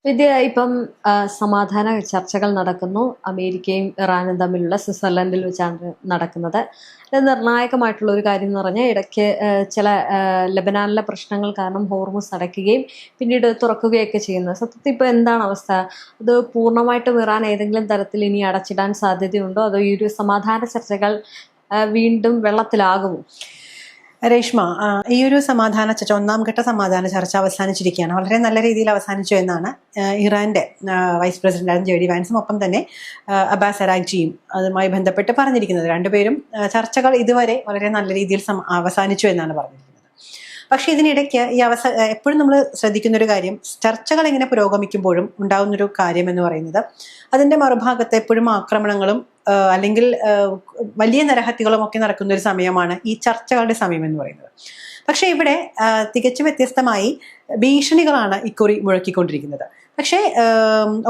വിദ്യ ഇപ്പം സമാധാന ചർച്ചകൾ നടക്കുന്നു. അമേരിക്കയും ഇറാനും തമ്മിലുള്ള സ്വിറ്റ്സർലൻഡിൽ വെച്ചാണ് നടക്കുന്നത്. ഇത് നിർണായകമായിട്ടുള്ള ഒരു കാര്യം എന്ന് പറഞ്ഞാൽ ഇടയ്ക്ക് ചില ലെബനാനിലെ പ്രശ്നങ്ങൾ കാരണം ഹോർമുസ് അടയ്ക്കുകയും പിന്നീട് തുറക്കുകയൊക്കെ ചെയ്യുന്നത്. സത്യത്തിൽ ഇപ്പോൾ എന്താണ് അവസ്ഥ? അത് പൂർണ്ണമായിട്ടും ഇറാൻ ഏതെങ്കിലും തരത്തിൽ ഇനി അടച്ചിടാൻ സാധ്യതയുണ്ടോ? അതോ ഈ ഒരു സമാധാന ചർച്ചകൾ വീണ്ടും വെള്ളത്തിലാകുമോ? രേഷ്മ, ഈ ഒരു സമാധാന ചർച്ച, ഒന്നാം ഘട്ട സമാധാന ചർച്ച അവസാനിച്ചിരിക്കുകയാണ്. വളരെ നല്ല രീതിയിൽ അവസാനിച്ചു എന്നാണ് ഇറാന്റെ വൈസ് പ്രസിഡന്റ് JD വാൻസും ഒപ്പം തന്നെ അബ്ബാസ് അരാഗ്ചിയും അതുമായി ബന്ധപ്പെട്ട് പറഞ്ഞിരിക്കുന്നത്. രണ്ടുപേരും ചർച്ചകൾ ഇതുവരെ വളരെ നല്ല രീതിയിൽ അവസാനിച്ചു എന്നാണ് പറഞ്ഞിരിക്കുന്നത്. പക്ഷെ ഇതിനിടയ്ക്ക് എപ്പോഴും നമ്മൾ ശ്രദ്ധിക്കുന്ന ഒരു കാര്യം, ചർച്ചകൾ ഇങ്ങനെ പുരോഗമിക്കുമ്പോഴും ഉണ്ടാകുന്നൊരു കാര്യം എന്ന് പറയുന്നത് അതിന്റെ മറുഭാഗത്ത് എപ്പോഴും ആക്രമണങ്ങളും അല്ലെങ്കിൽ വലിയ നരഹത്യകളും ഒക്കെ നടക്കുന്ന ഒരു സമയമാണ് ഈ ചർച്ചകളുടെ സമയം എന്ന് പറയുന്നത്. പക്ഷെ ഇവിടെ തികച്ചും വ്യത്യസ്തമായി ഭീഷണികളാണ് ഇക്കുറി മുഴക്കിക്കൊണ്ടിരിക്കുന്നത്. പക്ഷേ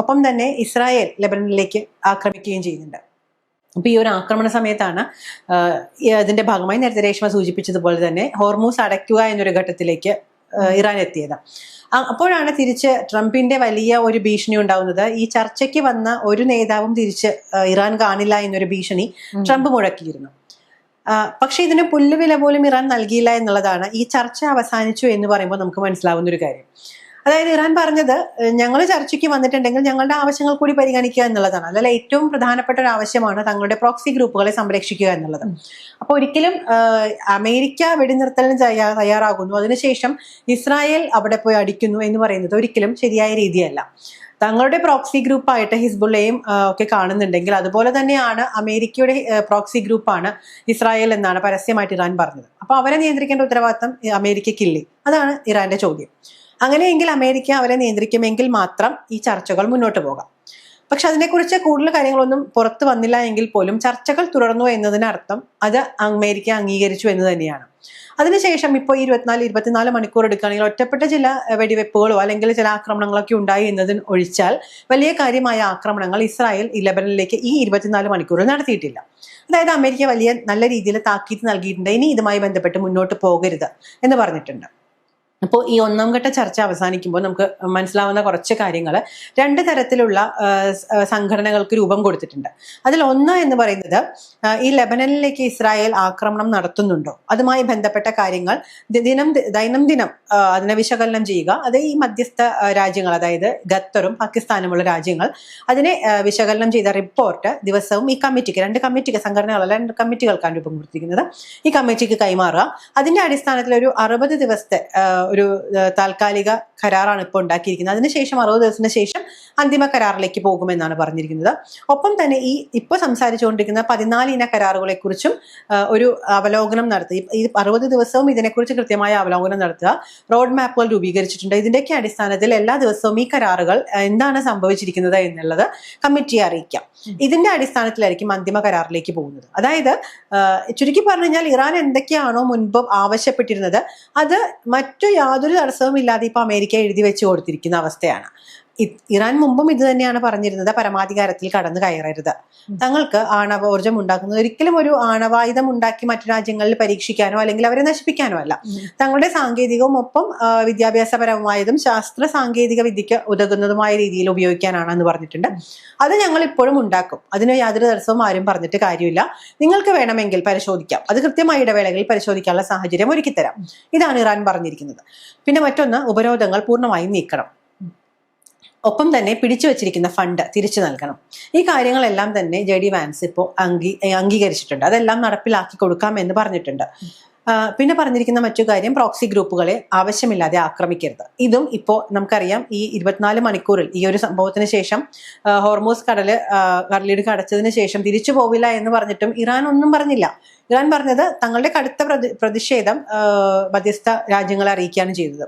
ഒപ്പം തന്നെ ഇസ്രായേൽ ലെബനനിലേക്ക് ആക്രമിക്കുകയും ചെയ്യുന്നുണ്ട്. അപ്പൊ ഈ ഒരു ആക്രമണ സമയത്താണ് അതിന്റെ ഭാഗമായി നേരത്തെ രേഷ്മ സൂചിപ്പിച്ചതുപോലെ തന്നെ ഹോർമൂസ് അടയ്ക്കുക എന്നൊരു ഘട്ടത്തിലേക്ക് ഇറാൻ എത്തിയത്. അപ്പോഴാണ് തിരിച്ച് ട്രംപിന്റെ വലിയ ഒരു ഭീഷണി ഉണ്ടാവുന്നത്. ഈ ചർച്ചയ്ക്ക് വന്ന ഒരു നേതാവും തിരിച്ച് ഇറാൻ കാണില്ല എന്നൊരു ഭീഷണി ട്രംപ് മുഴക്കിയിരുന്നു. പക്ഷെ ഇതിന് പുല്ലുവില പോലും ഇറാൻ നൽകിയില്ല എന്നുള്ളതാണ് ഈ ചർച്ച അവസാനിച്ചു എന്ന് പറയുമ്പോൾ നമുക്ക് മനസ്സിലാവുന്ന ഒരു കാര്യം. അതായത് ഇറാൻ പറഞ്ഞത്, ഞങ്ങൾ ചർച്ചയ്ക്ക് വന്നിട്ടുണ്ടെങ്കിൽ ഞങ്ങളുടെ ആവശ്യങ്ങൾ കൂടി പരിഗണിക്കുക എന്നുള്ളതാണ്. അതല്ല, ഏറ്റവും പ്രധാനപ്പെട്ട ഒരു ആവശ്യമാണ് തങ്ങളുടെ പ്രോക്സി ഗ്രൂപ്പുകളെ സംരക്ഷിക്കുക എന്നുള്ളത്. അപ്പൊ ഒരിക്കലും അമേരിക്ക വെടിനിർത്തലിന് തയ്യാറാകുന്നു, അതിനുശേഷം ഇസ്രായേൽ അവിടെ പോയി അടിക്കുന്നു എന്ന് പറയുന്നത് ഒരിക്കലും ശരിയായ രീതിയല്ല. തങ്ങളുടെ പ്രോക്സി ഗ്രൂപ്പായിട്ട് ഹിസ്ബുള്ളയും ഒക്കെ കാണുന്നുണ്ടെങ്കിൽ അതുപോലെ തന്നെയാണ് അമേരിക്കയുടെ പ്രോക്സി ഗ്രൂപ്പാണ് ഇസ്രായേൽ എന്നാണ് പരസ്യമായിട്ട് ഇറാൻ പറഞ്ഞത്. അപ്പൊ അവരെ നിയന്ത്രിക്കേണ്ട ഉത്തരവാദിത്തം അമേരിക്കയ്ക്കില്ലേ? അതാണ് ഇറാന്റെ ചോദ്യം. അങ്ങനെയെങ്കിൽ അമേരിക്ക അവരെ നിയന്ത്രിക്കുമെങ്കിൽ മാത്രം ഈ ചർച്ചകൾ മുന്നോട്ട് പോകാം. പക്ഷെ അതിനെക്കുറിച്ച് കൂടുതൽ കാര്യങ്ങളൊന്നും പുറത്തു വന്നില്ല എങ്കിൽ പോലും ചർച്ചകൾ തുടർന്നു എന്നതിനർത്ഥം അത് അമേരിക്ക അംഗീകരിച്ചു എന്ന് തന്നെയാണ്. അതിനുശേഷം ഇപ്പോൾ 24 മണിക്കൂർ എടുക്കുകയാണെങ്കിൽ ഒറ്റപ്പെട്ട ചില വെടിവെപ്പുകളോ അല്ലെങ്കിൽ ചില ആക്രമണങ്ങളൊക്കെ ഉണ്ടായി എന്നതിന് ഒഴിച്ചാൽ വലിയ കാര്യമായ ആക്രമണങ്ങൾ ഇസ്രായേൽ ലെബനനിലേക്ക് ഈ 24 മണിക്കൂറിൽ നടത്തിയിട്ടില്ല. അതായത് അമേരിക്ക വലിയ നല്ല രീതിയിൽ താക്കീത് നൽകിയിട്ടുണ്ട്, ഇനി ഇതുമായി ബന്ധപ്പെട്ട് മുന്നോട്ട് പോകരുത് എന്ന് പറഞ്ഞിട്ടുണ്ട്. അപ്പോൾ ഈ ഒന്നാം ഘട്ട ചർച്ച അവസാനിക്കുമ്പോൾ നമുക്ക് മനസ്സിലാവുന്ന കുറച്ച് കാര്യങ്ങൾ, രണ്ട് തരത്തിലുള്ള സംഘടനകൾക്ക് രൂപം കൊടുത്തിട്ടുണ്ട്. അതിൽ ഒന്ന് എന്ന് പറയുന്നത്, ഈ ലെബനനിലേക്ക് ഇസ്രായേൽ ആക്രമണം നടത്തുന്നുണ്ടോ അതുമായി ബന്ധപ്പെട്ട കാര്യങ്ങൾ ദൈനംദിനം അതിനെ വിശകലനം ചെയ്യുക. അത് ഈ മധ്യസ്ഥ രാജ്യങ്ങൾ, അതായത് ഖത്തറും പാകിസ്ഥാനുമുള്ള രാജ്യങ്ങൾ അതിനെ വിശകലനം ചെയ്ത റിപ്പോർട്ട് ദിവസവും ഈ കമ്മിറ്റിക്ക്, രണ്ട് കമ്മിറ്റികൾക്കാണ് രൂപം കൊടുത്തിരിക്കുന്നത്, ഈ കമ്മിറ്റിക്ക് കൈമാറുക. അതിന്റെ അടിസ്ഥാനത്തിൽ ഒരു 60 ദിവസത്തെ ഒരു താൽക്കാലിക കരാറാണ് ഇപ്പോൾ ഉണ്ടാക്കിയിരിക്കുന്നത്. അതിനുശേഷം 60 ദിവസത്തിന് ശേഷം അന്തിമ കരാറിലേക്ക് പോകുമെന്നാണ് പറഞ്ഞിരിക്കുന്നത്. ഒപ്പം തന്നെ ഈ ഇപ്പോൾ സംസാരിച്ചുകൊണ്ടിരിക്കുന്ന 14 ഇന കരാറുകളെ കുറിച്ചും ഒരു അവലോകനം നടത്തി. ഈ 60 ദിവസവും ഇതിനെക്കുറിച്ച് കൃത്യമായ അവലോകനം നടത്തുക. റോഡ് മാപ്പുകൾ രൂപീകരിച്ചിട്ടുണ്ട്. ഇതിന്റെയൊക്കെ അടിസ്ഥാനത്തിൽ എല്ലാ ദിവസവും ഈ കരാറുകൾ എന്താണ് സംഭവിച്ചിരിക്കുന്നത് എന്നുള്ളത് കമ്മിറ്റിയെ അറിയിക്കാം. ഇതിന്റെ അടിസ്ഥാനത്തിലായിരിക്കും അന്തിമ കരാറിലേക്ക് പോകുന്നത്. അതായത് ചുരുക്കി പറഞ്ഞു കഴിഞ്ഞാൽ ഇറാൻ എന്തൊക്കെയാണോ മുൻപ് ആവശ്യപ്പെട്ടിരുന്നത് അത് മറ്റു യാതൊരു തടസ്സവും ഇല്ലാതെ ഇപ്പൊ അമേരിക്ക എഴുതി വെച്ച് കൊടുത്തിരിക്കുന്ന അവസ്ഥയാണ്. ഇറാൻ മുമ്പും ഇത് തന്നെയാണ് പറഞ്ഞിരുന്നത്, പരമാധികാരത്തിൽ കടന്നു കയറരുത്, തങ്ങൾക്ക് ആണവോർജം ഉണ്ടാക്കുന്നത് ഒരിക്കലും ഒരു ആണവായുധം ഉണ്ടാക്കി മറ്റു രാജ്യങ്ങളിൽ പരീക്ഷിക്കാനോ അല്ലെങ്കിൽ അവരെ നശിപ്പിക്കാനോ അല്ല, തങ്ങളുടെ സാങ്കേതികവും ഒപ്പം വിദ്യാഭ്യാസപരമായതും ശാസ്ത്ര സാങ്കേതിക വിദ്യക്ക് ഉതകുന്നതുമായ രീതിയിൽ ഉപയോഗിക്കാനാണെന്ന് പറഞ്ഞിട്ടുണ്ട്. അത് ഞങ്ങൾ ഇപ്പോഴും ഉണ്ടാക്കും, അതിന് യാതൊരു തടസ്സവും ആരും പറഞ്ഞിട്ട് കാര്യമില്ല, നിങ്ങൾക്ക് വേണമെങ്കിൽ പരിശോധിക്കാം, അത് കൃത്യമായ ഇടവേളകളിൽ പരിശോധിക്കാനുള്ള സാഹചര്യം ഒരുക്കിത്തരാം. ഇതാണ് ഇറാൻ പറഞ്ഞിരിക്കുന്നത്. പിന്നെ മറ്റൊന്ന്, ഉപരോധങ്ങൾ പൂർണ്ണമായും നീക്കണം, ഒപ്പം തന്നെ പിടിച്ചു വെച്ചിരിക്കുന്ന ഫണ്ട് തിരിച്ചു നൽകണം. ഈ കാര്യങ്ങളെല്ലാം തന്നെ JD വാൻസ് ഇപ്പോൾ അംഗീകരിച്ചിട്ടുണ്ട്. അതെല്ലാം നടപ്പിലാക്കി കൊടുക്കാം എന്ന് പറഞ്ഞിട്ടുണ്ട്. പിന്നെ പറഞ്ഞിരിക്കുന്ന മറ്റു കാര്യം, പ്രോക്സി ഗ്രൂപ്പുകളെ ആവശ്യമില്ലാതെ ആക്രമിക്കരുത്. ഇതും ഇപ്പോൾ നമുക്കറിയാം, ഈ 24 മണിക്കൂറിൽ ഈ ഒരു സംഭവത്തിന് ശേഷം ഹോർമൂസ് കടലിടുക്ക് അടച്ചതിന് ശേഷം തിരിച്ചു പോവില്ല എന്ന് പറഞ്ഞിട്ടും ഇറാൻ ഒന്നും പറഞ്ഞില്ല. ഇറാൻ പറഞ്ഞത് തങ്ങളുടെ കടുത്ത പ്രതിഷേധം മധ്യസ്ഥ രാജ്യങ്ങളെ അറിയിക്കുകയാണ് ചെയ്തത്.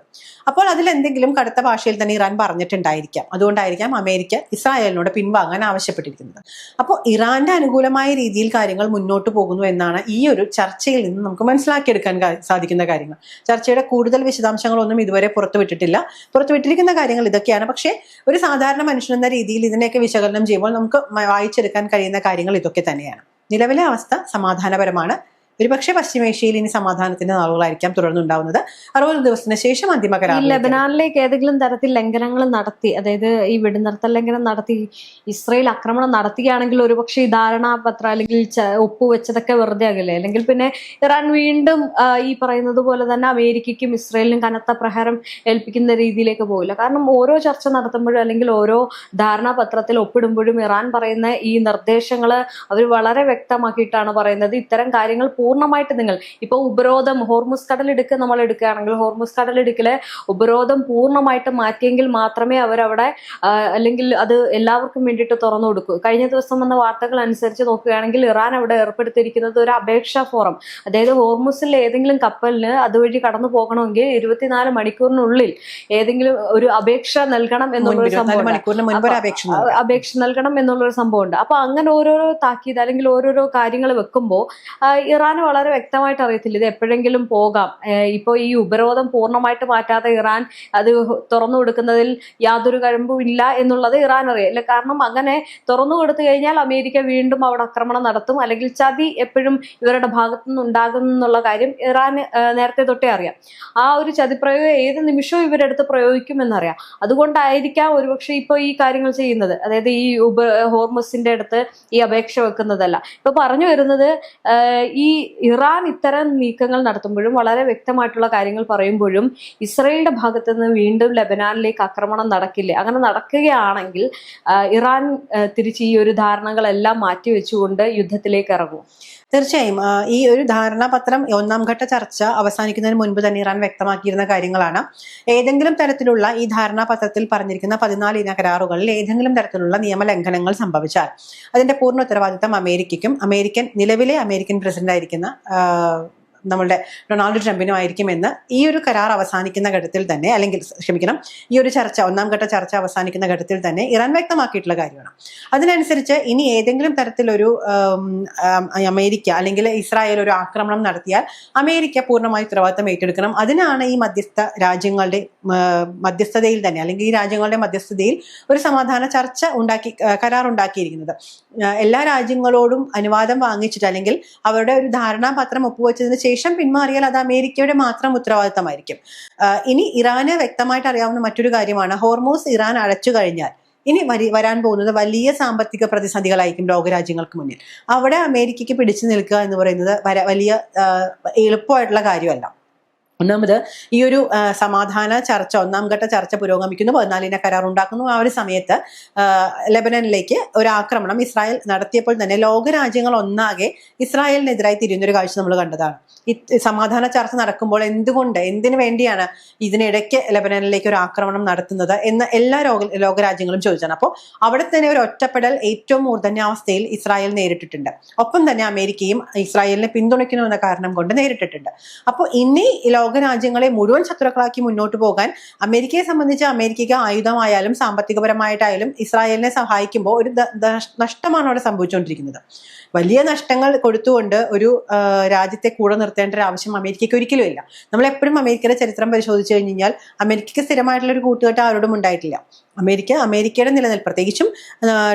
അപ്പോൾ അതിൽ എന്തെങ്കിലും കടുത്ത ഭാഷയിൽ തന്നെ ഇറാൻ പറഞ്ഞിട്ടുണ്ടായിരിക്കാം. അതുകൊണ്ടായിരിക്കാം അമേരിക്ക ഇസ്രായേലിനോട് പിൻവാങ്ങാൻ ആവശ്യപ്പെട്ടിരിക്കുന്നത്. അപ്പോൾ ഇറാന്റെ അനുകൂലമായ രീതിയിൽ കാര്യങ്ങൾ മുന്നോട്ട് പോകുന്നു എന്നാണ് ഈ ഒരു ചർച്ചയിൽ നിന്ന് നമുക്ക് മനസ്സിലാക്കിയെടുക്കാൻ സാധിക്കുന്ന കാര്യങ്ങൾ. ചർച്ചയുടെ കൂടുതൽ വിശദാംശങ്ങളൊന്നും ഇതുവരെ പുറത്തുവിട്ടിരിക്കുന്ന കാര്യങ്ങൾ ഇതൊക്കെയാണ്. പക്ഷേ ഒരു സാധാരണ മനുഷ്യനെന്ന രീതിയിൽ ഇതിനെയൊക്കെ വിശകലനം ചെയ്യുമ്പോൾ നമുക്ക് വായിച്ചെടുക്കാൻ കഴിയുന്ന കാര്യങ്ങൾ ഇതൊക്കെ തന്നെയാണ്. നിലവിലെ അവസ്ഥ സമാധാനപരമാണ്. ഒരുപക്ഷെ പശ്ചിമേഷ്യയിൽ ഇനി സമാധാനത്തിന്റെ നാളുകളായിരിക്കാം തുടർന്നുണ്ടാവുന്നത്. 60 ദിവസത്തിന് ശേഷം അന്തിമ ഈ കരാർ. ലെബനാനിലേക്ക് ഏതെങ്കിലും തരത്തിൽ ലംഘനങ്ങൾ നടത്തി, അതായത് ഈ വെടിനിർത്തൽ ലംഘനം നടത്തി ഇസ്രയേൽ ആക്രമണം നടത്തുകയാണെങ്കിൽ ഒരുപക്ഷെ ഈ ധാരണാപത്രം അല്ലെങ്കിൽ ഒപ്പുവെച്ചതൊക്കെ വെറുതെ ആകില്ലേ? അല്ലെങ്കിൽ പിന്നെ ഇറാൻ വീണ്ടും ഈ പറയുന്നത് പോലെ തന്നെ അമേരിക്കയ്ക്കും ഇസ്രയേലിനും കനത്ത പ്രഹാരം ഏൽപ്പിക്കുന്ന രീതിയിലേക്ക് പോകില്ല. കാരണം ഓരോ ചർച്ച നടത്തുമ്പോഴും അല്ലെങ്കിൽ ഓരോ ധാരണാപത്രത്തിൽ ഒപ്പിടുമ്പോഴും ഇറാൻ പറയുന്ന ഈ നിർദ്ദേശങ്ങൾ അവർ വളരെ വ്യക്തമാക്കിയിട്ടാണ് പറയുന്നത്. ഇത്തരം കാര്യങ്ങൾ പൂർണ്ണമായിട്ട് നിങ്ങൾ ഇപ്പോൾ ഉപരോധം ഹോർമുസ് കടലിടുക്ക് നമ്മൾ എടുക്കുകയാണെങ്കിൽ ഹോർമുസ് കടലിടുക്കിലെ ഉപരോധം പൂർണ്ണമായിട്ട് മാറ്റിയെങ്കിൽ മാത്രമേ അവരവിടെ അല്ലെങ്കിൽ അത് എല്ലാവർക്കും വേണ്ടിയിട്ട് തുറന്നു കൊടുക്കൂ. കഴിഞ്ഞ ദിവസം വന്ന വാർത്തകൾ അനുസരിച്ച് നോക്കുകയാണെങ്കിൽ ഇറാൻ അവിടെ ഏർപ്പെടുത്തിയിരിക്കുന്നത് ഒരു അപേക്ഷാ ഫോറം, അതായത് ഹോർമുസിലെ ഏതെങ്കിലും കപ്പലിന് അതുവഴി കടന്നു പോകണമെങ്കിൽ 24 മണിക്കൂറിനുള്ളിൽ ഏതെങ്കിലും ഒരു അപേക്ഷ നൽകണം എന്നുള്ളൊരു സംഭവം, അപേക്ഷ നൽകണം എന്നുള്ളൊരു സംഭവമുണ്ട്. അപ്പൊ അങ്ങനെ ഓരോരോ താക്കീത് അല്ലെങ്കിൽ ഓരോരോ കാര്യങ്ങൾ വെക്കുമ്പോൾ ഇറാന് വളരെ വ്യക്തമായിട്ട് അറിയത്തില്ല ഇത് എപ്പോഴെങ്കിലും പോകാം. ഇപ്പോൾ ഈ ഉപരോധം പൂർണ്ണമായിട്ട് മാറ്റാതെ ഇറാൻ അത് തുറന്നു കൊടുക്കുന്നതിൽ യാതൊരു കഴമ്പും ഇല്ല എന്നുള്ളത് ഇറാൻ അറിയില്ല. കാരണം അങ്ങനെ തുറന്നു കൊടുത്തു കഴിഞ്ഞാൽ അമേരിക്ക വീണ്ടും അവിടെ ആക്രമണം നടത്തും, അല്ലെങ്കിൽ ചതി എപ്പോഴും ഇവരുടെ ഭാഗത്തു നിന്ന് ഉണ്ടാകും എന്നുള്ള കാര്യം ഇറാൻ നേരത്തെ തൊട്ടേ അറിയാം. ആ ഒരു ചതിപ്രയോഗം ഏത് നിമിഷവും ഇവരെടുത്ത് പ്രയോഗിക്കുമെന്നറിയാം. അതുകൊണ്ടായിരിക്കാം ഒരുപക്ഷെ ഇപ്പോൾ ഈ കാര്യങ്ങൾ ചെയ്യുന്നത്, അതായത് ഈ ഹോർമസിന്റെ അടുത്ത് ഈ അപേക്ഷ വെക്കുന്നതല്ല. ഇപ്പൊ പറഞ്ഞു വരുന്നത് ഈ ഇറാൻ ഇത്തരം നീക്കങ്ങൾ നടത്തുമ്പോഴും വളരെ വ്യക്തമായിട്ടുള്ള കാര്യങ്ങൾ പറയുമ്പോഴും ഇസ്രയേലിന്റെ ഭാഗത്ത് നിന്ന് വീണ്ടും ലെബനാനിലേക്ക് ആക്രമണം നടക്കില്ലേ? അങ്ങനെ നടക്കുകയാണെങ്കിൽ ഇറാൻ തിരിച്ച് ഈ ഒരു ധാരണകളെല്ലാം മാറ്റിവെച്ചുകൊണ്ട് യുദ്ധത്തിലേക്ക് ഇറങ്ങും. തീർച്ചയായും ഈ ഒരു ധാരണാപത്രം 1-ാം ഘട്ട ചർച്ച അവസാനിക്കുന്നതിന് മുൻപ് തന്നെ ഇറാൻ വ്യക്തമാക്കിയിരുന്ന കാര്യങ്ങളാണ്. ഏതെങ്കിലും തരത്തിലുള്ള ഈ ധാരണാപത്രത്തിൽ പറഞ്ഞിരിക്കുന്ന 14 ഇന കരാറുകളിൽ ഏതെങ്കിലും തരത്തിലുള്ള നിയമലംഘനങ്ങൾ സംഭവിച്ചാൽ അതിന്റെ പൂർണ്ണ ഉത്തരവാദിത്തം അമേരിക്കയ്ക്കും നിലവിലെ അമേരിക്കൻ പ്രസിഡന്റ് ആയിരിക്കുന്ന നമ്മളുടെ ഡൊണാൾഡ് ട്രംപിനും ആയിരിക്കുമെന്ന് ഈ ഒരു കരാർ അവസാനിക്കുന്ന ഘട്ടത്തിൽ തന്നെ, അല്ലെങ്കിൽ ക്ഷമിക്കണം, ഈ ഒരു ചർച്ച 1-ാം ഘട്ട ചർച്ച അവസാനിക്കുന്ന ഘട്ടത്തിൽ തന്നെ ഇറാൻ വ്യക്തമാക്കിയിട്ടുള്ള കാര്യമാണ്. അതിനനുസരിച്ച് ഇനി ഏതെങ്കിലും തരത്തിലൊരു അമേരിക്ക അല്ലെങ്കിൽ ഇസ്രായേൽ ഒരു ആക്രമണം നടത്തിയാൽ അമേരിക്ക പൂർണ്ണമായി ഉത്തരവാദിത്തം ഏറ്റെടുക്കണം. അതിനാണ് ഈ രാജ്യങ്ങളുടെ മധ്യസ്ഥതയിൽ തന്നെ, അല്ലെങ്കിൽ ഈ രാജ്യങ്ങളുടെ മധ്യസ്ഥതയിൽ ഒരു സമാധാന ചർച്ച കരാർ ഉണ്ടാക്കിയിരിക്കുന്നത്. എല്ലാ രാജ്യങ്ങളോടും അനുവാദം വാങ്ങിച്ചിട്ട് അല്ലെങ്കിൽ അവരുടെ ഒരു ധാരണാപത്രം ഒപ്പുവെച്ചതിന് ശേഷം പിന്മാറിയാൽ അത് അമേരിക്കയുടെ മാത്രം ഉത്തരവാദിത്തമായിരിക്കും. ഇനി ഇറാന് വ്യക്തമായിട്ട് അറിയാവുന്ന മറ്റൊരു കാര്യമാണ്, ഹോർമൂസ് ഇറാൻ അടച്ചു കഴിഞ്ഞാൽ ഇനി വരാൻ പോകുന്നത് വലിയ സാമ്പത്തിക പ്രതിസന്ധികളായിരിക്കും ലോകരാജ്യങ്ങൾക്ക് മുന്നിൽ. അവിടെ അമേരിക്കയ്ക്ക് പിടിച്ചു നിൽക്കുക എന്ന് പറയുന്നത് വലിയ എളുപ്പമായിട്ടുള്ള കാര്യമല്ല. ഒന്നാമത് ഈ ഒരു സമാധാന ചർച്ച 1-ാം ഘട്ട ചർച്ച പുരോഗമിക്കുന്നു, 14 ഇന കരാർ ഉണ്ടാക്കുന്നു. ആ ഒരു സമയത്ത് ലെബനനിലേക്ക് ഒരു ആക്രമണം ഇസ്രായേൽ നടത്തിയപ്പോൾ തന്നെ ലോകരാജ്യങ്ങൾ ഒന്നാകെ ഇസ്രായേലിനെതിരായി തിരിയുന്നൊരു കാഴ്ച നമ്മൾ കണ്ടതാണ്. ഈ സമാധാന ചർച്ച നടക്കുമ്പോൾ എന്തിനു വേണ്ടിയാണ് ഇതിനിടയ്ക്ക് ലെബനനിലേക്ക് ഒരു ആക്രമണം നടത്തുന്നത് എന്ന് എല്ലാ ലോകരാജ്യങ്ങളും ചോദിച്ചാണ്. അപ്പോൾ അവിടെ തന്നെ ഒരു ഒറ്റപ്പെടൽ ഏറ്റവും മൂർധന്യാവസ്ഥയിൽ ഇസ്രായേൽ നേരിട്ടിട്ടുണ്ട്. ഒപ്പം തന്നെ അമേരിക്കയും ഇസ്രായേലിനെ പിന്തുണയ്ക്കുന്നു എന്ന കാരണം കൊണ്ട് നേരിട്ടിട്ടുണ്ട്. അപ്പോൾ ഇനി ലോകരാജ്യങ്ങളെ മുഴുവൻ ശത്രുക്കളാക്കി മുന്നോട്ട് പോകാൻ അമേരിക്കയെ സംബന്ധിച്ച് അമേരിക്കയ്ക്ക് ആയുധമായാലും സാമ്പത്തികപരമായിട്ടായാലും ഇസ്രായേലിനെ സഹായിക്കുമ്പോൾ ഒരു നഷ്ടമാണ് അവിടെ സംഭവിച്ചുകൊണ്ടിരിക്കുന്നത്. വലിയ നഷ്ടങ്ങൾ കൊടുത്തുകൊണ്ട് ഒരു രാജ്യത്തെ കൂടെ നിർത്തേണ്ട ഒരു ആവശ്യം അമേരിക്കയ്ക്ക് ഒരിക്കലും ഇല്ല. നമ്മളെപ്പോഴും അമേരിക്കയുടെ ചരിത്രം പരിശോധിച്ചു കഴിഞ്ഞാൽ അമേരിക്കയ്ക്ക് സ്ഥിരമായിട്ടുള്ള ഒരു കൂട്ടുകെട്ട് ആരോടും ഉണ്ടായിട്ടില്ല. അമേരിക്കയുടെ നിലനിൽപ്പ്, പ്രത്യേകിച്ചും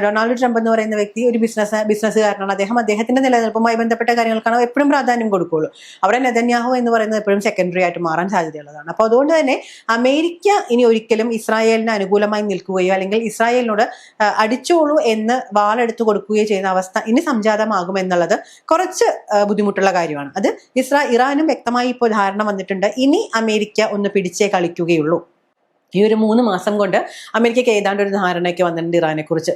ഡൊണാൾഡ് ട്രംപ് എന്ന് പറയുന്ന വ്യക്തി ഒരു ബിസിനസ്സുകാരനാണ്. അദ്ദേഹത്തിന്റെ നിലനിൽപ്പുമായി ബന്ധപ്പെട്ട കാര്യങ്ങൾക്കാണ് എപ്പോഴും പ്രാധാന്യം കൊടുക്കുകയുള്ളൂ. അവിടെ നെതന്യാഹു എന്ന് പറയുന്നത് എപ്പോഴും സെക്കൻഡറി ആയിട്ട് മാറാൻ സാധ്യതയുള്ളതാണ്. അപ്പോൾ അതുകൊണ്ട് തന്നെ അമേരിക്ക ഇനി ഒരിക്കലും ഇസ്രായേലിന് അനുകൂലമായി നിൽക്കുകയോ അല്ലെങ്കിൽ ഇസ്രായേലിനോട് അടിച്ചോളൂ എന്ന് വാളെടുത്തു കൊടുക്കുകയോ ചെയ്യുന്ന അവസ്ഥ ഇനി സംജാതമാകുമെന്നുള്ളത് കുറച്ച് ബുദ്ധിമുട്ടുള്ള കാര്യമാണ്. അത് ഇറാനും വ്യക്തമായി ഇപ്പോൾ ധാരണ വന്നിട്ടുണ്ട്. ഇനി അമേരിക്ക ഒന്ന് പിടിച്ചേ കളിക്കുകയുള്ളൂ. ഈ ഒരു 3 മാസം കൊണ്ട് അമേരിക്കയ്ക്ക് ഏതാണ്ട് ഒരു ധാരണയ്ക്ക് വന്നിട്ടുണ്ട് ഇറാനെ കുറിച്ച്.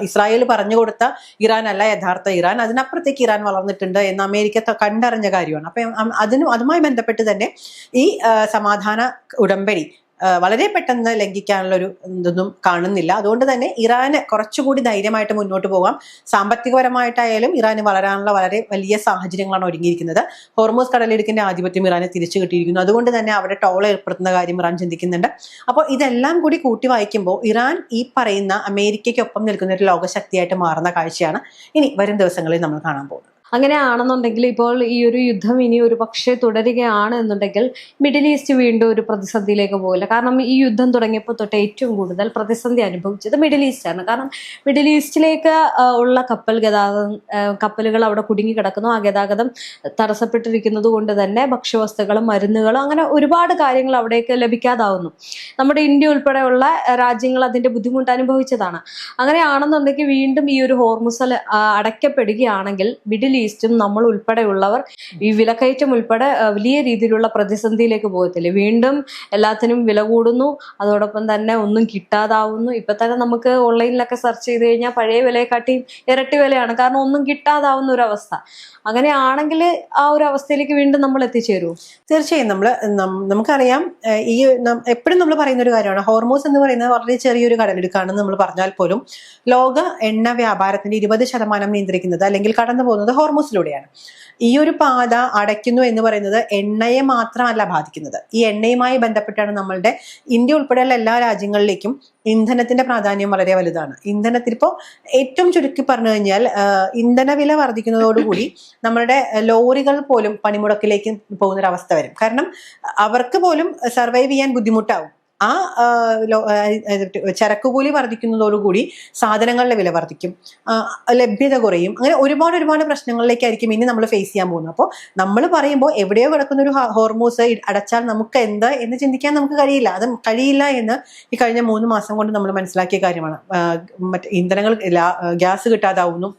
ഇസ്രായേൽ പറഞ്ഞു കൊടുത്ത ഇറാൻ അല്ല യഥാർത്ഥ ഇറാൻ, അതിനപ്പുറത്തേക്ക് ഇറാൻ വളർന്നിട്ടുണ്ട് എന്ന് അമേരിക്ക കണ്ടറിഞ്ഞ കാര്യമാണ്. അപ്പം അതുമായി ബന്ധപ്പെട്ട് തന്നെ ഈ സമാധാന ഉടമ്പടി വളരെ പെട്ടെന്ന് ലംഘിക്കാനുള്ള ഒരു ഇതൊന്നും കാണുന്നില്ല. അതുകൊണ്ട് തന്നെ ഇറാന് കുറച്ചുകൂടി ധൈര്യമായിട്ട് മുന്നോട്ട് പോകാം. സാമ്പത്തികപരമായിട്ടായാലും ഇറാന് വളരാനുള്ള വളരെ വലിയ സാഹചര്യങ്ങളാണ് ഒരുങ്ങിയിരിക്കുന്നത്. ഹോർമൂസ് കടലിടുക്കിന്റെ ആധിപത്യം ഇറാന് തിരിച്ചു കിട്ടിയിരിക്കുന്നു. അതുകൊണ്ട് തന്നെ അവിടെ ടോൾ ഏർപ്പെടുത്തുന്ന കാര്യം ഇറാൻ ചിന്തിക്കുന്നുണ്ട്. അപ്പോൾ ഇതെല്ലാം കൂടി കൂട്ടി വായിക്കുമ്പോൾ ഇറാൻ ഈ പറയുന്ന അമേരിക്കയ്ക്കൊപ്പം നിൽക്കുന്ന ഒരു ലോകശക്തിയായിട്ട് മാറുന്ന കാഴ്ചയാണ് ഇനി വരും ദിവസങ്ങളിൽ നമ്മൾ കാണാൻ പോകുന്നത്. അങ്ങനെയാണെന്നുണ്ടെങ്കിൽ ഇപ്പോൾ ഈ ഒരു യുദ്ധം ഇനി ഒരു പക്ഷേ തുടരുകയാണ് എന്നുണ്ടെങ്കിൽ മിഡിൽ ഈസ്റ്റ് വീണ്ടും ഒരു പ്രതിസന്ധിയിലേക്ക് പോകില്ല. കാരണം ഈ യുദ്ധം തുടങ്ങിയപ്പോൾ തൊട്ട് ഏറ്റവും കൂടുതൽ പ്രതിസന്ധി അനുഭവിച്ചത് മിഡിൽ ഈസ്റ്റ് ആണ്. കാരണം മിഡിൽ ഈസ്റ്റിലേക്ക് ഉള്ള കപ്പലുകൾ അവിടെ കുടുങ്ങി കിടക്കുന്നു. ആ ഗതാഗതം തടസ്സപ്പെട്ടിരിക്കുന്നത് കൊണ്ട് തന്നെ ഭക്ഷ്യവസ്തുക്കളും മരുന്നുകളും അങ്ങനെ ഒരുപാട് കാര്യങ്ങൾ അവിടേക്ക് ലഭിക്കാതാവുന്നു. നമ്മുടെ ഇന്ത്യ ഉൾപ്പെടെയുള്ള രാജ്യങ്ങൾ അതിന്റെ ബുദ്ധിമുട്ട് അനുഭവിച്ചതാണ്. അങ്ങനെയാണെന്നുണ്ടെങ്കിൽ വീണ്ടും ഈ ഒരു ഹോർമുസ് അടയ്ക്കപ്പെടുകയാണെങ്കിൽ മിഡിൽ ഈസ്റ്റും നമ്മൾ ഉൾപ്പെടെയുള്ളവർ ഈ വിലക്കയറ്റം ഉൾപ്പെടെ വലിയ രീതിയിലുള്ള പ്രതിസന്ധിയിലേക്ക് പോകത്തില്ലേ. വീണ്ടും എല്ലാത്തിനും വില കൂടുന്നു, അതോടൊപ്പം തന്നെ ഒന്നും കിട്ടാതാവുന്നു. ഇപ്പൊ തന്നെ നമുക്ക് ഓൺലൈനിലൊക്കെ സെർച്ച് ചെയ്ത് കഴിഞ്ഞാൽ പഴയ വിലയെക്കാട്ടിയും ഇരട്ടി വിലയാണ്. കാരണം ഒന്നും കിട്ടാതാവുന്ന ഒരു അവസ്ഥ. അങ്ങനെയാണെങ്കിൽ ആ ഒരു അവസ്ഥയിലേക്ക് വീണ്ടും നമ്മൾ എത്തിച്ചേരുമോ? തീർച്ചയായും നമുക്കറിയാം, ഈ എപ്പോഴും നമ്മൾ പറയുന്ന ഒരു കാര്യമാണ്, ഹോർമൂസ് എന്ന് പറയുന്നത് വളരെ ചെറിയൊരു കടലിടുക്കാണെന്ന് നമ്മൾ പറഞ്ഞാൽ പോലും ലോക എണ്ണ വ്യാപാരത്തിന്റെ 20% നിയന്ത്രിക്കുന്നത് അല്ലെങ്കിൽ കടന്നു പോകുന്നത് ഹോർമൂസിലൂടെയാണ്. ഈ ഒരു പാത അടയ്ക്കുന്നു എന്ന് പറയുന്നത് എണ്ണയെ മാത്രമല്ല ബാധിക്കുന്നത്. ഈ എണ്ണയുമായി ബന്ധപ്പെട്ടാണ് നമ്മളുടെ ഇന്ത്യ ഉൾപ്പെടെയുള്ള എല്ലാ രാജ്യങ്ങളിലേക്കും ഇന്ധനത്തിന്റെ പ്രാധാന്യം വളരെ വലുതാണ്. ഇന്ധനത്തിൽ ഇപ്പോൾ ഏറ്റവും ചുരുക്കി പറഞ്ഞു കഴിഞ്ഞാൽ ഇന്ധന വില വർദ്ധിക്കുന്നതോടുകൂടി നമ്മളുടെ ലോറികൾ പോലും പണിമുടക്കിലേക്ക് പോകുന്നൊരവസ്ഥ വരും. കാരണം അവർക്ക് പോലും സർവൈവ് ചെയ്യാൻ ബുദ്ധിമുട്ടാവും. ആ ചരക്കുകൂലി വർദ്ധിക്കുന്നതോടുകൂടി സാധനങ്ങളുടെ വില വർദ്ധിക്കും, ലഭ്യത കുറയും. അങ്ങനെ ഒരുപാട് പ്രശ്നങ്ങളിലേക്കായിരിക്കും ഇനി നമ്മൾ ഫേസ് ചെയ്യാൻ പോകുന്നത്. അപ്പോൾ നമ്മൾ പറയുമ്പോൾ എവിടെയോ കിടക്കുന്ന ഒരു ഹോർമൂസ് അടച്ചാൽ നമുക്ക് എന്ത് എന്ന് ചിന്തിക്കാൻ നമുക്ക് കഴിയില്ല. അത് കഴിയില്ല എന്ന് ഈ കഴിഞ്ഞ 3 മാസം കൊണ്ട് നമ്മൾ മനസ്സിലാക്കിയ കാര്യമാണ്. മറ്റ് ഇന്ധനങ്ങൾ ഗ്യാസ് കിട്ടാതാവുന്നു.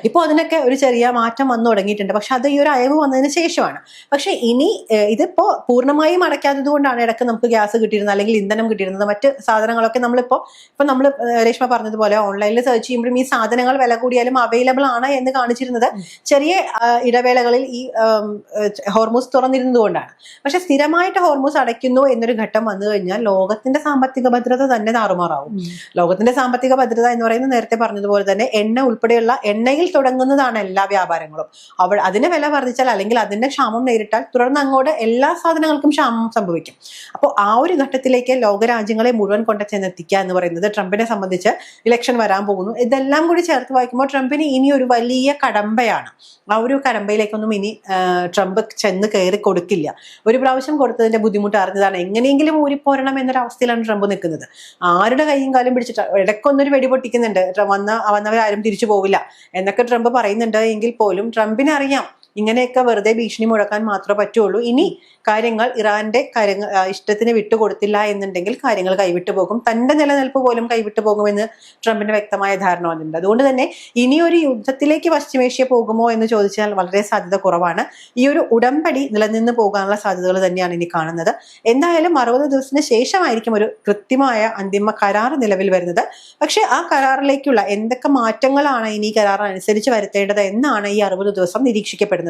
ഇപ്പോൾ അതിനൊക്കെ ഒരു ചെറിയ മാറ്റം വന്നു തുടങ്ങിയിട്ടുണ്ട്. പക്ഷെ അത് ഈ ഒരു അയവ് വന്നതിന് ശേഷമാണ്. പക്ഷെ ഇനി ഇതിപ്പോ പൂർണ്ണമായും അടയ്ക്കാത്തത് കൊണ്ടാണ് ഇടയ്ക്ക് നമുക്ക് ഗ്യാസ് കിട്ടിയിരുന്നത് അല്ലെങ്കിൽ ഇന്ധനം കിട്ടിയിരുന്നത്. മറ്റ് സാധനങ്ങളൊക്കെ നമ്മൾ രേഷ്മ പറഞ്ഞതുപോലെ ഓൺലൈനിൽ സെർച്ച് ചെയ്യുമ്പോഴും ഈ സാധനങ്ങൾ വില കൂടിയാലും അവൈലബിൾ ആണ് എന്ന് കാണിച്ചിരുന്നത് ചെറിയ ഇടവേളകളിൽ ഈ ഹോർമൂസ് തുറന്നിരുന്നത് കൊണ്ടാണ്. പക്ഷെ സ്ഥിരമായിട്ട് ഹോർമൂസ് അടയ്ക്കുന്നു എന്നൊരു ഘട്ടം വന്നു കഴിഞ്ഞാൽ ലോകത്തിന്റെ സാമ്പത്തിക ഭദ്രത തന്നെ താറുമാറാവും. ലോകത്തിന്റെ സാമ്പത്തിക ഭദ്രത എന്ന് പറയുന്നത് നേരത്തെ പറഞ്ഞതുപോലെ തന്നെ എണ്ണ ഉൾപ്പെടെയുള്ള എണ്ണയിൽ തുടങ്ങുന്നതാണ് എല്ലാ വ്യാപാരങ്ങളും. അതിന് വില വർദ്ധിച്ചാൽ അല്ലെങ്കിൽ അതിന്റെ ക്ഷാമം നേരിട്ടാൽ തുടർന്ന് അങ്ങോട്ട് എല്ലാ സാധനങ്ങൾക്കും ക്ഷാമം സംഭവിക്കും. അപ്പോൾ ആ ഒരു ഘട്ടത്തിലേക്ക് ലോകരാജ്യങ്ങളെ മുഴുവൻ കൊണ്ടുചെന്നെത്തിക്കുക എന്ന് പറയുന്നത് ട്രംപിനെ സംബന്ധിച്ച് ഇലക്ഷൻ വരാൻ പോകുന്നു. ഇതെല്ലാം കൂടി ചേർത്ത് വായിക്കുമ്പോൾ ട്രംപിന് ഇനി ഒരു വലിയ കടമ്പയാണ്. ആ ഒരു കടമ്പയിലേക്കൊന്നും ഇനി ട്രംപ് ചെന്ന് കയറി കൊടുക്കില്ല. ഒരു പ്രാവശ്യം കൊടുത്തതിന്റെ ബുദ്ധിമുട്ട് അറിഞ്ഞതാണ്. എങ്ങനെയെങ്കിലും ഊരിപ്പോരണം എന്നൊരു അവസ്ഥയിലാണ് ട്രംപ് നിൽക്കുന്നത്. ആരുടെ കൈയും കാലും പിടിച്ചിട്ട് ഇടയ്ക്കൊന്നൊരു വെടി പൊട്ടിക്കുന്നുണ്ട്. വന്നവരാരും തിരിച്ചു പോവില്ല എന്നൊക്കെ ട്രംപ് പറയുന്നുണ്ട്. എങ്കിൽ പോലും ട്രംപിന് അറിയാം ഇങ്ങനെയൊക്കെ വെറുതെ ഭീഷണി മുഴക്കാൻ മാത്രമേ പറ്റുള്ളൂ. ഇനി കാര്യങ്ങൾ ഇറാന്റെ ഇഷ്ടത്തിന് വിട്ടുകൊടുത്തില്ല എന്നുണ്ടെങ്കിൽ കാര്യങ്ങൾ കൈവിട്ടു പോകും. തന്റെ നിലനിൽപ്പ് പോലും കൈവിട്ടു പോകുമെന്ന് ട്രംപിന്റെ വ്യക്തമായ ധാരണ വന്നിട്ടുണ്ട്. അതുകൊണ്ട് തന്നെ ഇനിയൊരു യുദ്ധത്തിലേക്ക് പശ്ചിമേഷ്യ പോകുമോ എന്ന് ചോദിച്ചാൽ വളരെ സാധ്യത കുറവാണ്. ഈ ഒരു ഉടമ്പടി നിലനിന്ന് പോകാനുള്ള സാധ്യതകൾ തന്നെയാണ് ഇനി കാണുന്നത്. എന്തായാലും 60 ദിവസത്തിന് ശേഷമായിരിക്കും ഒരു കൃത്യമായ അന്തിമ കരാർ നിലവിൽ വരുന്നത്. പക്ഷെ ആ കരാറിലേക്കുള്ള എന്തൊക്കെ മാറ്റങ്ങളാണ് ഇനി കരാർ അനുസരിച്ച് വരുത്തേണ്ടത് എന്നാണ് ഈ 60 ദിവസം നിരീക്ഷിക്കപ്പെടുന്നത്.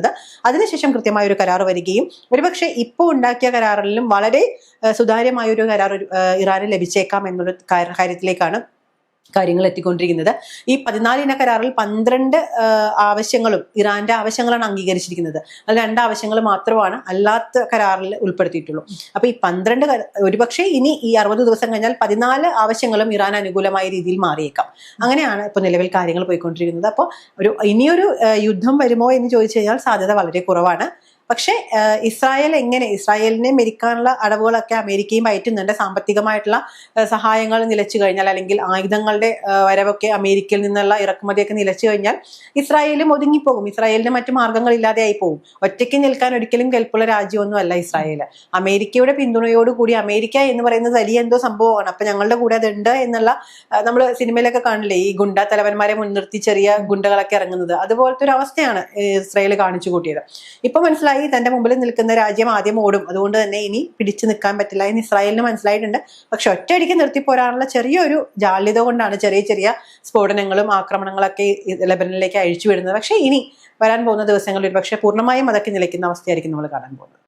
അതിനുശേഷം കൃത്യമായ ഒരു കരാർ വരികയും ഒരുപക്ഷെ ഇപ്പോൾ ഉണ്ടാക്കിയ കരാറിലും വളരെ സുതാര്യമായ ഒരു കരാർ ഇറാന് ലഭിച്ചേക്കാം എന്നുള്ള കാര്യത്തിലേക്കാണ് കാര്യങ്ങൾ എത്തിക്കൊണ്ടിരിക്കുന്നത്. ഈ 14 ഇന കരാറിൽ 12 ആവശ്യങ്ങളും ഇറാന്റെ ആവശ്യങ്ങളാണ് അംഗീകരിച്ചിരിക്കുന്നത്. അതിൽ 2 ആവശ്യങ്ങൾ മാത്രമാണ് അല്ലാത്ത കരാറിൽ ഉൾപ്പെടുത്തിയിട്ടുള്ളൂ. അപ്പൊ ഈ 12 ഒരുപക്ഷെ ഇനി ഈ 60 ദിവസം കഴിഞ്ഞാൽ 14 ആവശ്യങ്ങളും ഇറാൻ അനുകൂലമായ രീതിയിൽ മാറിയേക്കാം. അങ്ങനെയാണ് ഇപ്പൊ നിലവിൽ കാര്യങ്ങൾ പോയിക്കൊണ്ടിരിക്കുന്നത്. അപ്പോൾ ഇനിയൊരു യുദ്ധം വരുമോ എന്ന് ചോദിച്ചു കഴിഞ്ഞാൽ സാധ്യത വളരെ കുറവാണ്. പക്ഷെ ഇസ്രായേലിനെ മെരിക്കാനുള്ള അടവുകളൊക്കെ അമേരിക്കയും പയറ്റുന്നുണ്ട്. സാമ്പത്തികമായിട്ടുള്ള സഹായങ്ങൾ നിലച്ചു കഴിഞ്ഞാൽ അല്ലെങ്കിൽ ആയുധങ്ങളുടെ വരവൊക്കെ അമേരിക്കയിൽ നിന്നുള്ള ഇറക്കുമതിയൊക്കെ നിലച്ചു കഴിഞ്ഞാൽ ഇസ്രായേലും ഒതുങ്ങിപ്പോകും. ഇസ്രായേലിന് മറ്റു മാർഗങ്ങളില്ലാതെ ആയി പോകും. ഒറ്റയ്ക്ക് നിൽക്കാൻ ഒരിക്കലും കെൽപ്പുള്ള രാജ്യമൊന്നും അല്ല ഇസ്രായേൽ. അമേരിക്കയുടെ പിന്തുണയോടുകൂടി അമേരിക്ക എന്ന് പറയുന്നത് വലിയ എന്തോ സംഭവമാണ്. അപ്പൊ ഞങ്ങളുടെ കൂടെ അതുണ്ട് എന്നുള്ള നമ്മൾ സിനിമയിലൊക്കെ കാണില്ലേ, ഈ ഗുണ്ട തലവന്മാരെ മുൻനിർത്തി ചെറിയ ഗുണ്ടകളൊക്കെ ഇറങ്ങുന്നത്, അതുപോലത്തെ ഒരു അവസ്ഥയാണ് ഇസ്രായേൽ കാണിച്ചു കൂട്ടിയത്. ഇപ്പൊ മനസ്സിലായി തന്റെ മുമ്പിൽ നിൽക്കുന്ന രാജ്യം ആദ്യം ഓടും. അതുകൊണ്ട് തന്നെ ഇനി പിടിച്ചു നിൽക്കാൻ പറ്റില്ല എന്ന് ഇസ്രായേലിന് മനസ്സിലായിട്ടുണ്ട്. പക്ഷെ ഒറ്റയടിക്ക് നിർത്തിപ്പോരാനുള്ള ചെറിയൊരു ജാള്യത കൊണ്ടാണ് ചെറിയ സ്ഫോടനങ്ങളും ആക്രമണങ്ങളൊക്കെ ലെബനനിലേക്ക് അഴിച്ചു വിടുന്നത്. പക്ഷെ ഇനി വരാൻ പോകുന്ന ദിവസങ്ങളിൽ പക്ഷെ പൂർണ്ണമായും അതൊക്കെ നിലയ്ക്കുന്ന അവസ്ഥയായിരിക്കും നമ്മൾ കാണാൻ പോകുന്നത്.